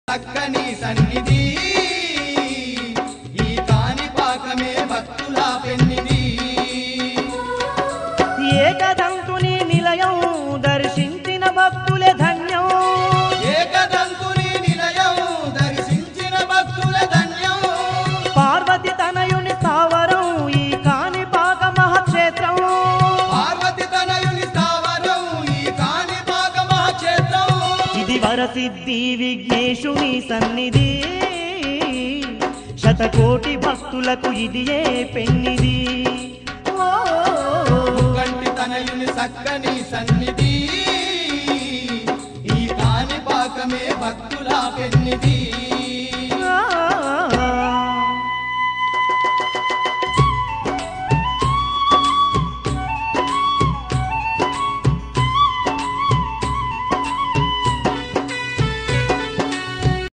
చక్కని సన్నిధి ఈ కాణిపాకమే భక్తుల పెన్నిధి ఏకదంతుని నిలయం దర్శించిన భక్తులే ధన్యం ఏకదంతుని నిలయం దర్శించిన భక్తుల ధన్యం పార్వతి తనయుని స్థావరం ఈ కాణిపాక మహాక్షేత్రం పార్వతి తనయుని స్థావరం ఈ కాణిపాక మహాక్షేత్రం ఇది వరసిద్ధి విఘ్నేశుని సన్నిధి శతకోటి భక్తులకు ఇది ఏ పెన్నిది కంటి తనయుని చక్కని సన్నిధి ఈ కాణిపాకమే భక్తుల పెన్నిధి